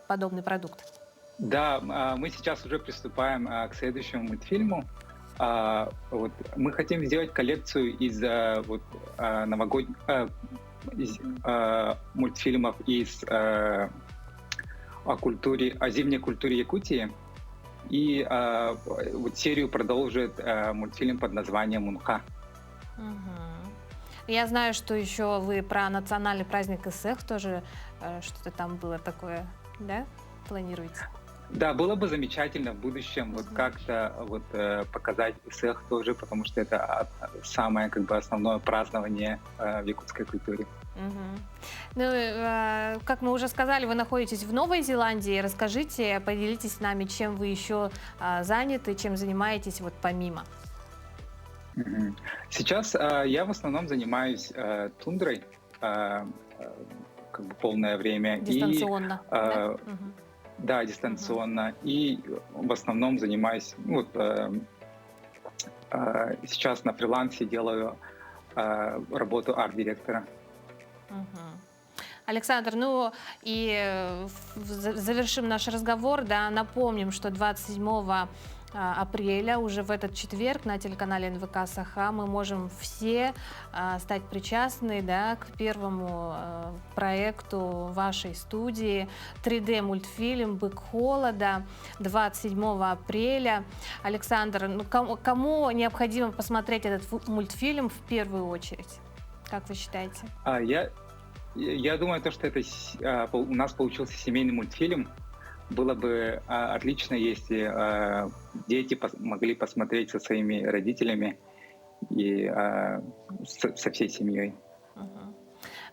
подобный продукт? Да, мы сейчас уже приступаем к следующему мультфильму. Вот, мы хотим сделать коллекцию из мультфильмов о зимней культуре Якутии. И вот серию продолжит мультфильм под названием «Мунха». Я знаю, что еще вы про национальный праздник Исэх тоже что-то там было такое, да, планируете? Да, было бы замечательно в будущем вот как-то вот показать Исэх тоже, потому что это самое как бы основное празднование в якутской культуре. Ну, как мы уже сказали, вы находитесь в Новой Зеландии. Расскажите, поделитесь с нами, чем вы еще заняты, чем занимаетесь вот помимо. Сейчас я в основном занимаюсь тундрой как бы полное время. Дистанционно, да? Да, дистанционно. И в основном занимаюсь, сейчас на фрилансе делаю работу арт-директора. Александр, ну и завершим наш разговор, да, напомним, что 27 апреля, уже в этот четверг, на телеканале НВК Саха мы можем все стать причастны, да, к первому проекту вашей студии 3D-мультфильм «Бык холода» 27 апреля. Александр, ну, кому необходимо посмотреть этот мультфильм в первую очередь? Как вы считаете? Я думаю, что это у нас получился семейный мультфильм. Было бы отлично, если дети могли посмотреть со своими родителями и со всей семьей.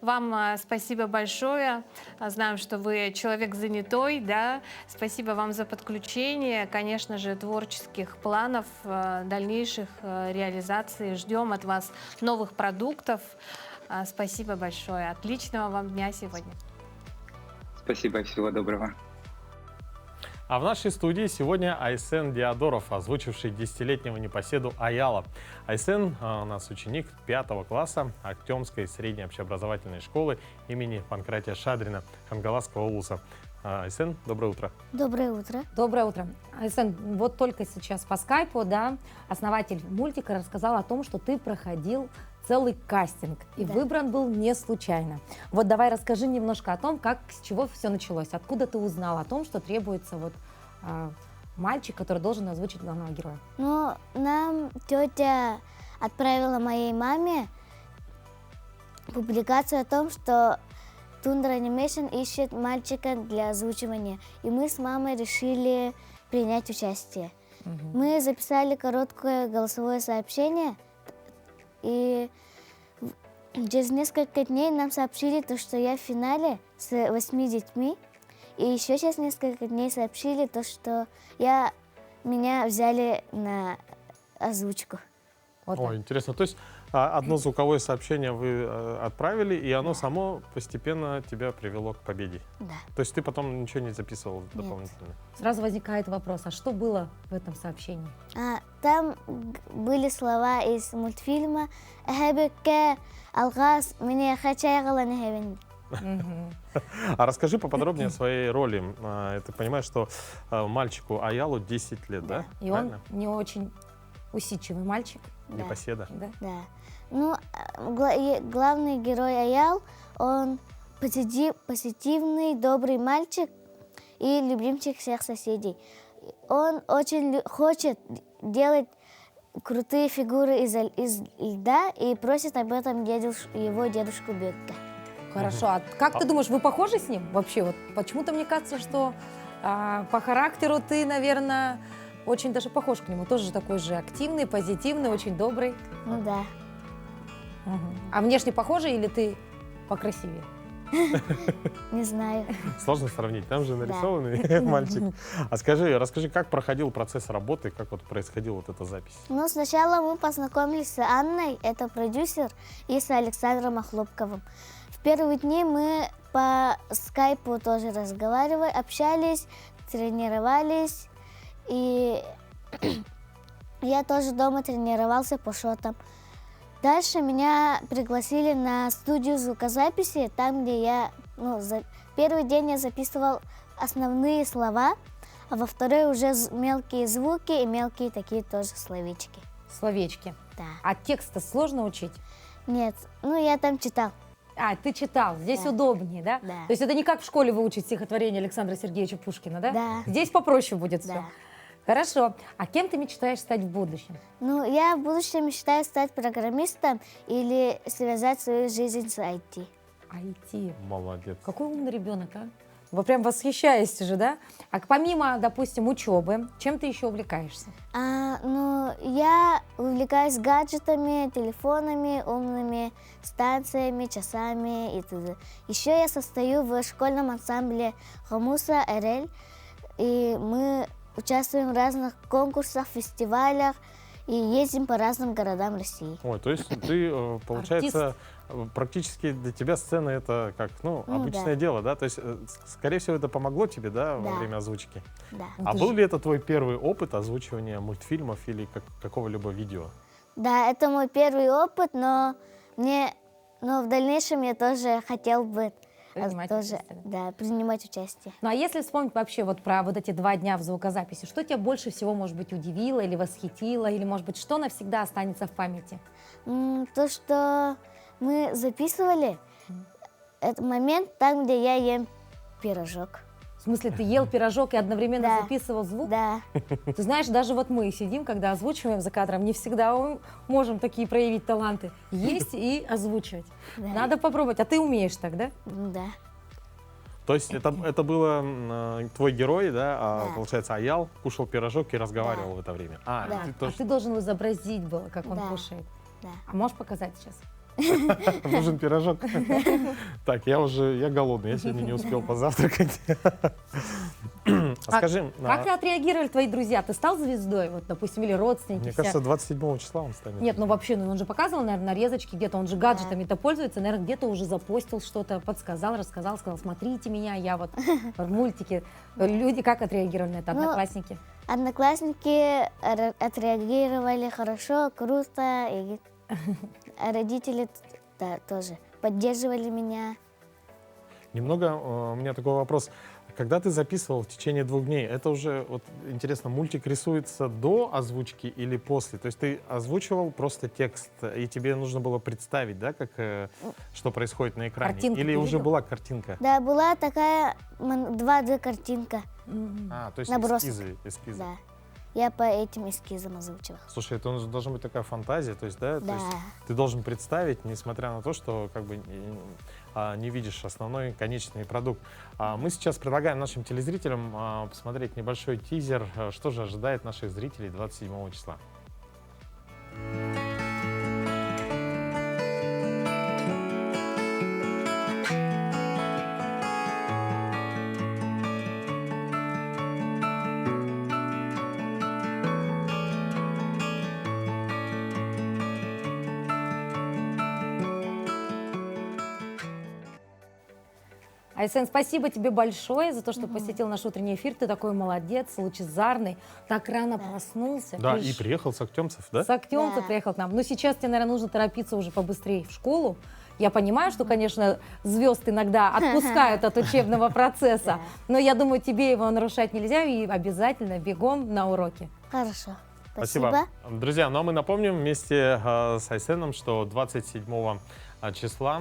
Вам спасибо большое. Знаем, что вы человек занятой, да. Спасибо вам за подключение. Конечно же, творческих планов, дальнейших реализаций. Ждем от вас новых продуктов. Спасибо большое. Отличного вам дня сегодня. Спасибо, всего доброго. А в нашей студии сегодня Айсен Диадоров, озвучивший 10-летнего непоседу Аяла. Айсен у нас ученик 5 класса Актемской средней общеобразовательной школы имени Панкратия Шадрина Хангаласского улуса. Айсен, доброе утро. Доброе утро. Доброе утро. Айсен, вот только сейчас по скайпу, да, основатель мультика рассказал о том, что ты проходил целый кастинг и Да. выбран был не случайно. Вот давай расскажи немножко о том, как, с чего все началось, откуда ты узнал о том, что требуется вот мальчик, который должен озвучить главного героя. Ну, нам тетя отправила моей маме публикацию о том, что Тундра Animation ищет мальчика для озвучивания. И мы с мамой решили принять участие. Мы записали короткое голосовое сообщение, и через несколько дней нам сообщили, то, что я в финале с 8 детьми. И еще через несколько дней сообщили, то, что меня взяли на озвучку. Вот О, интересно. То есть одно звуковое сообщение вы отправили, и оно само постепенно тебя привело к победе? Да. То есть ты потом ничего не записывал дополнительно? Сразу возникает вопрос, а что было в этом сообщении? Там были слова из мультфильма «Эхебекке алгас мне хачайгалан эхебен». А расскажи поподробнее о своей роли. Ты понимаешь, что мальчику Аялу 10 лет, да? И он не очень усидчивый мальчик. Непоседа. Да. Ну, главный герой Аял, он позитивный, добрый мальчик и любимчик всех соседей. Он очень хочет делать крутые фигуры из льда и просит об этом его дедушку Бекке. Хорошо. А как ты думаешь, вы похожи с ним вообще? Вот почему-то мне кажется, что по характеру ты, наверное, очень даже похож к нему. Тоже такой же активный, позитивный, очень добрый. Ну да. А внешне похожи или ты покрасивее? Не знаю. Сложно сравнить, там же нарисованный мальчик. А расскажи, как проходил процесс работы, как вот происходила вот эта запись? Ну, сначала мы познакомились с Анной, это продюсер, и с Александром Охлопковым. В первые дни мы по скайпу тоже разговаривали, общались, тренировались. И я тоже дома тренировался по шотам. Дальше меня пригласили на студию звукозаписи, там, где первый день я записывал основные слова, а во второй уже мелкие звуки и мелкие такие тоже словечки. Словечки? Да. А текст-то сложно учить? Нет, я там читал. Ты читал, здесь удобнее, да? Да. То есть это не как в школе выучить стихотворение Александра Сергеевича Пушкина, да? Да. Здесь попроще будет Да. все. Хорошо. А кем ты мечтаешь стать в будущем? Я в будущем мечтаю стать программистом или связать свою жизнь с IT. IT. Молодец. Какой умный ребенок, а? Вы прям восхищаетесь же, да? А помимо, допустим, учебы, чем ты еще увлекаешься? Я увлекаюсь гаджетами, телефонами, умными станциями, часами и т.д. Еще я состою в школьном ансамбле Хомуса РЛ, и мы участвуем в разных конкурсах, фестивалях и ездим по разным городам России. Ой, то есть ты, получается, практически для тебя сцена это как, обычное дело, да? То есть, скорее всего, это помогло тебе, да, во время озвучки? Да. А был ли это твой первый опыт озвучивания мультфильмов или какого-либо видео? Да, это мой первый опыт, но в дальнейшем я тоже хотел бы принимать участие. Ну а если вспомнить вообще вот про вот эти 2 дня в звукозаписи, что тебя больше всего, может быть, удивило или восхитило, или, может быть, что навсегда останется в памяти? То, что мы записывали, это момент там, где я ем пирожок. В смысле, ты ел пирожок и одновременно записывал звук? Да. Ты знаешь, даже вот мы сидим, когда озвучиваем за кадром, не всегда можем такие проявить таланты. Есть и озвучивать. Да. Надо попробовать. А ты умеешь так, да? Да. То есть это было твой герой, да, получается, Аял кушал пирожок и разговаривал в это время. Ты должен изобразить было, как он кушает. Да. А можешь показать сейчас? Нужен пирожок. Так, я голодный, я сегодня не успел позавтракать. Скажи, как отреагировали твои друзья? Ты стал звездой, вот, допустим, или родственники? мне все? кажется, 27 числа он станет. Нет, ну вообще, ну он же показывал, наверное, нарезочки где-то, он же гаджетами-то пользуется, наверное, где-то уже запостил что-то, подсказал, рассказал, сказал, смотрите меня, я вот в мультике. Люди как отреагировали на это, одноклассники? Одноклассники отреагировали хорошо, круто, и родители тоже поддерживали меня. Немного у меня такой вопрос. Когда ты записывал в течение 2 дней, это уже, вот интересно, мультик рисуется до озвучки или после? То есть ты озвучивал просто текст, и тебе нужно было представить, да, как, что происходит на экране? Картинку Или ты уже видел? была картинка? Да, была такая 2D картинка. То есть Набросок. эскизы. Да. Я по этим эскизам озвучила. Слушай, это должна быть такая фантазия, то есть, да? Да. То есть ты должен представить, несмотря на то, что как бы не видишь основной конечный продукт. Мы сейчас предлагаем нашим телезрителям посмотреть небольшой тизер, что же ожидает наших зрителей 27 числа. Айсен, спасибо тебе большое за то, что посетил наш утренний эфир. Ты такой молодец, лучезарный, так рано проснулся. Да, и приехал с Актемцев, да? С Актемцев приехал к нам. Но сейчас тебе, наверное, нужно торопиться уже побыстрее в школу. Я понимаю, что, конечно, звезд иногда отпускают от учебного процесса, но я думаю, тебе его нарушать нельзя, и обязательно бегом на уроки. Хорошо. Спасибо. Друзья, ну а мы напомним вместе с Айсеном, что 27 числа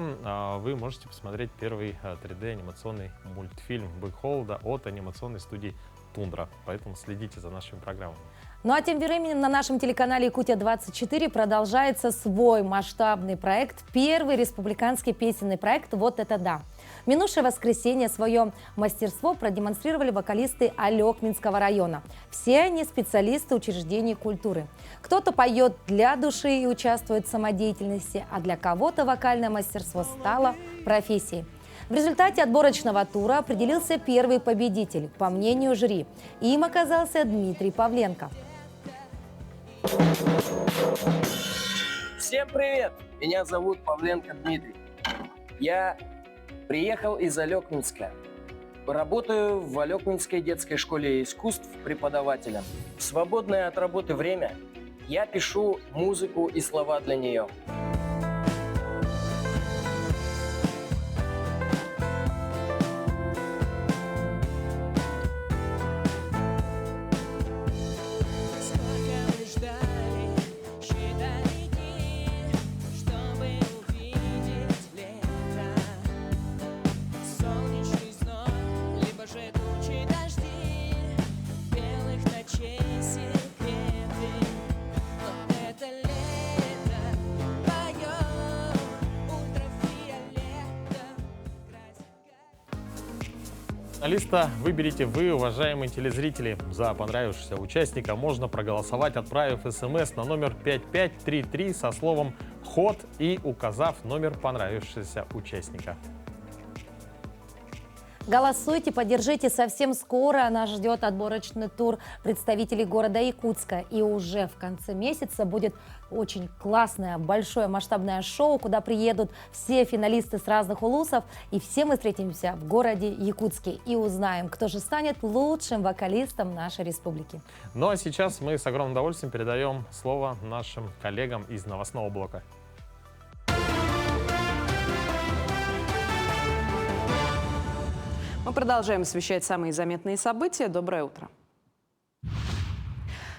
вы можете посмотреть первый 3D-анимационный мультфильм «Бык Холода» от анимационной студии «Тундра». Поэтому следите за нашими программами. Ну а тем временем на нашем телеканале «Якутия-24» продолжается свой масштабный проект, первый республиканский песенный проект «Вот это да». В минувшее воскресенье свое мастерство продемонстрировали вокалисты Алекминского района. Все они специалисты учреждений культуры. Кто-то поет для души и участвует в самодеятельности, а для кого-то вокальное мастерство стало профессией. В результате отборочного тура определился первый победитель, по мнению жюри. Им оказался Дмитрий Павленко. Всем привет! Меня зовут Павленко Дмитрий. Я приехал из Алекминска. Работаю в Алекминской детской школе искусств преподавателем. В свободное от работы время я пишу музыку и слова для нее. Финалиста выберите вы, уважаемые телезрители. За понравившегося участника можно проголосовать, отправив СМС на номер 5533 со словом «Ход» и указав номер понравившегося участника. Голосуйте, поддержите. Совсем скоро нас ждет отборочный тур представителей города Якутска. И уже в конце месяца будет очень классное, большое масштабное шоу, куда приедут все финалисты с разных улусов. И все мы встретимся в городе Якутске и узнаем, кто же станет лучшим вокалистом нашей республики. Ну а сейчас мы с огромным удовольствием передаем слово нашим коллегам из новостного блока. Мы продолжаем освещать самые заметные события. Доброе утро.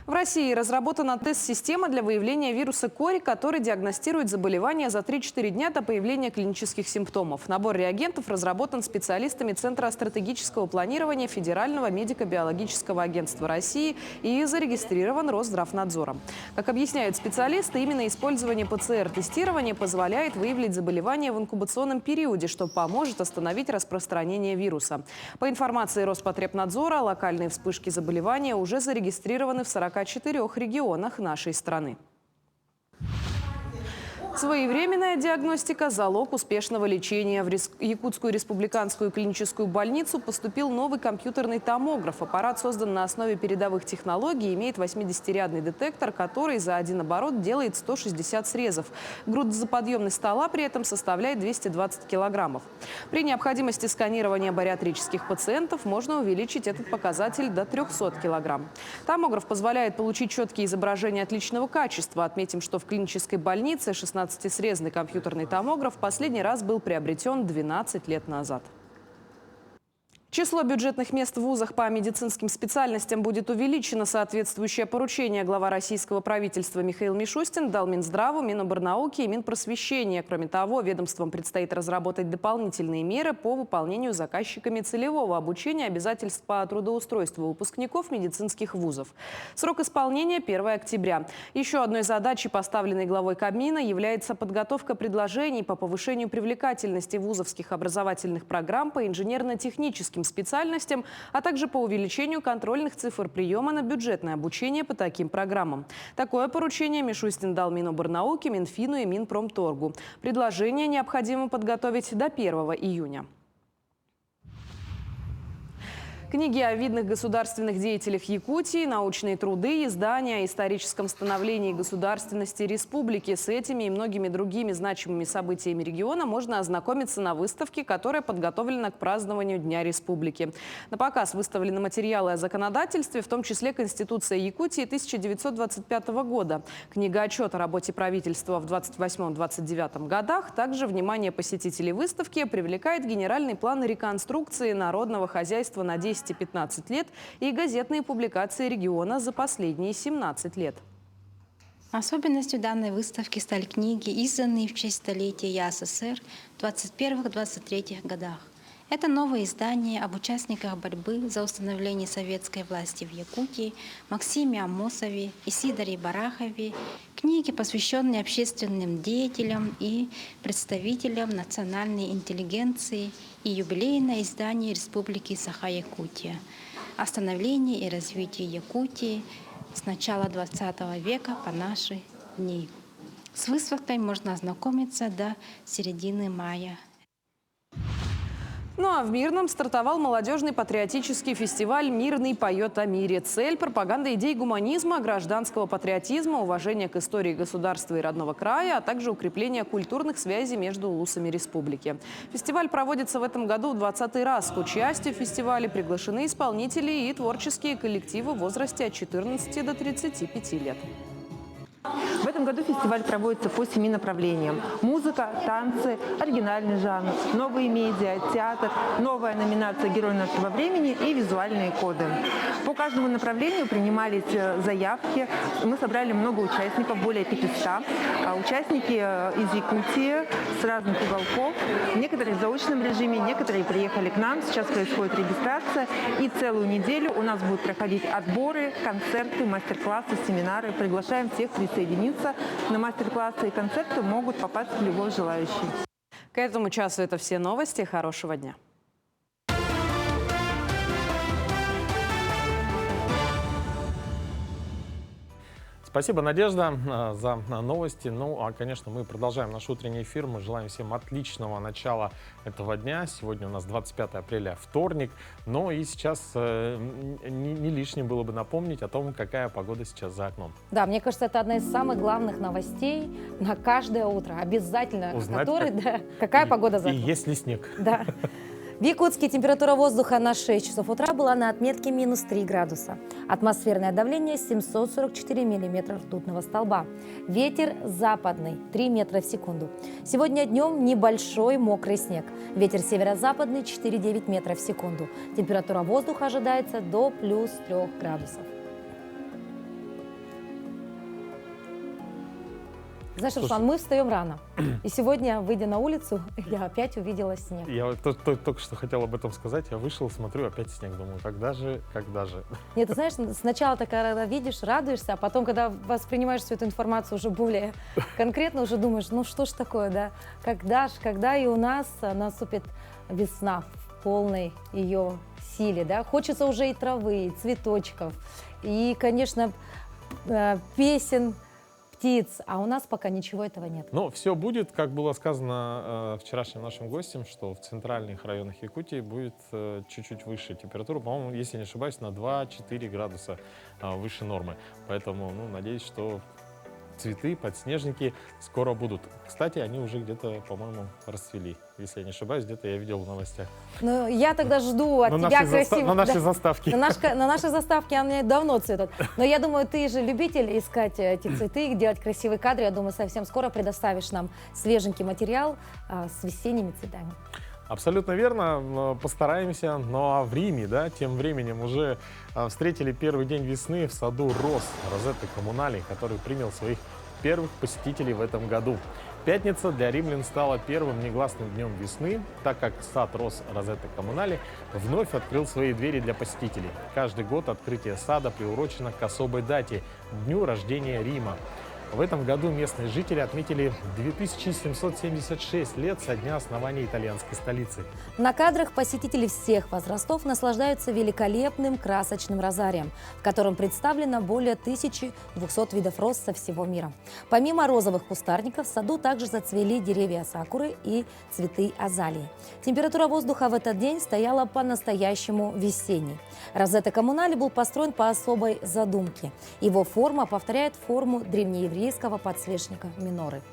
В России разработана тест-система для выявления вируса кори, который диагностирует заболевание за 3-4 дня до появления клинических симптомов. Набор реагентов разработан специалистами Центра стратегического планирования Федерального медико-биологического агентства России и зарегистрирован Росздравнадзором. Как объясняют специалисты, именно использование ПЦР-тестирования позволяет выявить заболевание в инкубационном периоде, что поможет остановить распространение вируса. По информации Роспотребнадзора, локальные вспышки заболевания уже зарегистрированы в 44 регионах нашей страны. Своевременная диагностика – залог успешного лечения. В Якутскую республиканскую клиническую больницу поступил новый компьютерный томограф. Аппарат создан на основе передовых технологий, имеет 80-рядный детектор, который за один оборот делает 160 срезов. Грузоподъемность стола при этом составляет 220 килограммов. При необходимости сканирования бариатрических пациентов можно увеличить этот показатель до 300 килограмм. Томограф позволяет получить четкие изображения отличного качества. Отметим, что в клинической больнице 16-срезный компьютерный томограф последний раз был приобретен 12 лет назад. Число бюджетных мест в вузах по медицинским специальностям будет увеличено. Соответствующее поручение глава российского правительства Михаил Мишустин дал Минздраву, Миноборнауки и Минпросвещения. Кроме того, ведомствам предстоит разработать дополнительные меры по выполнению заказчиками целевого обучения обязательств по трудоустройству выпускников медицинских вузов. Срок исполнения – 1 октября. Еще одной задачей, поставленной главой Кабмина, является подготовка предложений по повышению привлекательности вузовских образовательных программ по инженерно-техническим специальностям, а также по увеличению контрольных цифр приема на бюджетное обучение по таким программам. Такое поручение Мишустин дал Миноборнауки, Минфину и Минпромторгу. Предложение необходимо подготовить до 1 июня. Книги о видных государственных деятелях Якутии, научные труды, издания о историческом становлении государственности республики. С этими и многими другими значимыми событиями региона можно ознакомиться на выставке, которая подготовлена к празднованию Дня Республики. На показ выставлены материалы о законодательстве, в том числе Конституция Якутии 1925 года, книга-отчет о работе правительства в 28-29 годах. Также внимание посетителей выставки привлекает генеральный план реконструкции народного хозяйства на 10 и 15 лет и газетные публикации региона за последние 17 лет. Особенностью данной выставки стали книги, изданные в честь столетия ЯССР в 21-23 годах. Это новое издание об участниках борьбы за установление советской власти в Якутии, Максиме Амосове и Сидоре Барахове, книги, посвященные общественным деятелям и представителям национальной интеллигенции, и юбилейное издание Республики Саха-Якутия о становлении и развитии Якутии с начала XX века по наши дни. С выставкой можно ознакомиться до середины мая. Ну а в Мирном стартовал молодежный патриотический фестиваль «Мирный поет о мире». Цель – пропаганда идей гуманизма, гражданского патриотизма, уважения к истории государства и родного края, а также укрепление культурных связей между улусами республики. Фестиваль проводится в этом году в 20-й раз. К участию в фестивале приглашены исполнители и творческие коллективы в возрасте от 14 до 35 лет. В этом году фестиваль проводится по 7 направлениям. Музыка, танцы, оригинальный жанр, новые медиа, театр, новая номинация «Герой нашего времени» и визуальные коды. По каждому направлению принимались заявки. Мы собрали много участников, более 500. Участники из Якутии, с разных уголков. Некоторые в заочном режиме, некоторые приехали к нам. Сейчас происходит регистрация. И целую неделю у нас будут проходить отборы, концерты, мастер-классы, семинары. Приглашаем всех присоединиться. На мастер-классы и концерты могут попасть любой желающий. К этому часу это все новости. Хорошего дня. Спасибо, Надежда, за новости. Ну, а, конечно, мы продолжаем наш утренний эфир. Мы желаем всем отличного начала этого дня. Сегодня у нас 25 апреля, вторник. Но и сейчас не лишним было бы напомнить о том, какая погода сейчас за окном. Да, мне кажется, это одна из самых главных новостей на каждое утро. Обязательно. Узнать, какая погода за окном. И есть ли снег. Да. В Якутске температура воздуха на 6 часов утра была на отметке минус 3 градуса. Атмосферное давление 744 миллиметра ртутного столба. Ветер западный 3 метра в секунду. Сегодня днем небольшой мокрый снег. Ветер северо-западный 4,9 метра в секунду. Температура воздуха ожидается до плюс 3 градусов. Знаешь, Руслан, мы встаем рано. И сегодня, выйдя на улицу, я опять увидела снег. Я только что хотел об этом сказать. Я вышел, смотрю, опять снег. Думаю, когда же? Нет, ты знаешь, сначала так видишь, радуешься, а потом, когда воспринимаешь всю эту информацию уже более конкретно, уже думаешь, ну что ж такое, да? Когда и у нас наступит весна в полной ее силе, да? Хочется уже и травы, и цветочков, и, конечно, песен, птиц, а у нас пока ничего этого нет. Но все будет, как было сказано вчерашним нашим гостям, что в центральных районах Якутии будет чуть-чуть выше температура, по-моему, если не ошибаюсь, на 2-4 градуса выше нормы. Поэтому, надеюсь, что цветы, подснежники скоро будут. Кстати, они уже где-то, по-моему, расцвели. Если я не ошибаюсь, где-то я видел в новостях. Ну, я тогда жду от тебя красивых... На нашей заставке. На нашей заставке они давно цветут. Но я думаю, ты же любитель искать эти цветы, делать красивые кадры. Я думаю, совсем скоро предоставишь нам свеженький материал с весенними цветами. Абсолютно верно, постараемся. Ну а в Риме, тем временем уже встретили первый день весны в саду роз Розетты Коммунали, который принял своих первых посетителей в этом году. Пятница для римлян стала первым негласным днем весны, так как сад роз Розетты Коммунали вновь открыл свои двери для посетителей. Каждый год открытие сада приурочено к особой дате – дню рождения Рима. В этом году местные жители отметили 2776 лет со дня основания итальянской столицы. На кадрах посетители всех возрастов наслаждаются великолепным красочным розарием, в котором представлено более 1200 видов роз со всего мира. Помимо розовых кустарников в саду также зацвели деревья сакуры и цветы азалии. Температура воздуха в этот день стояла по-настоящему весенней. Розетта Коммунали был построен по особой задумке. Его форма повторяет форму древнееврейского подсвечника миноры.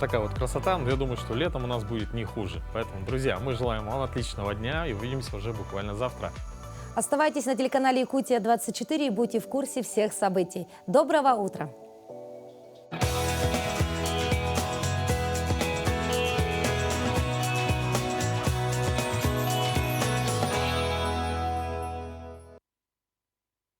Такая вот красота. Я думаю, что летом у нас будет не хуже. Поэтому, друзья, мы желаем вам отличного дня и увидимся уже буквально завтра. Оставайтесь на телеканале Якутия 24 и будьте в курсе всех событий. Доброго утра!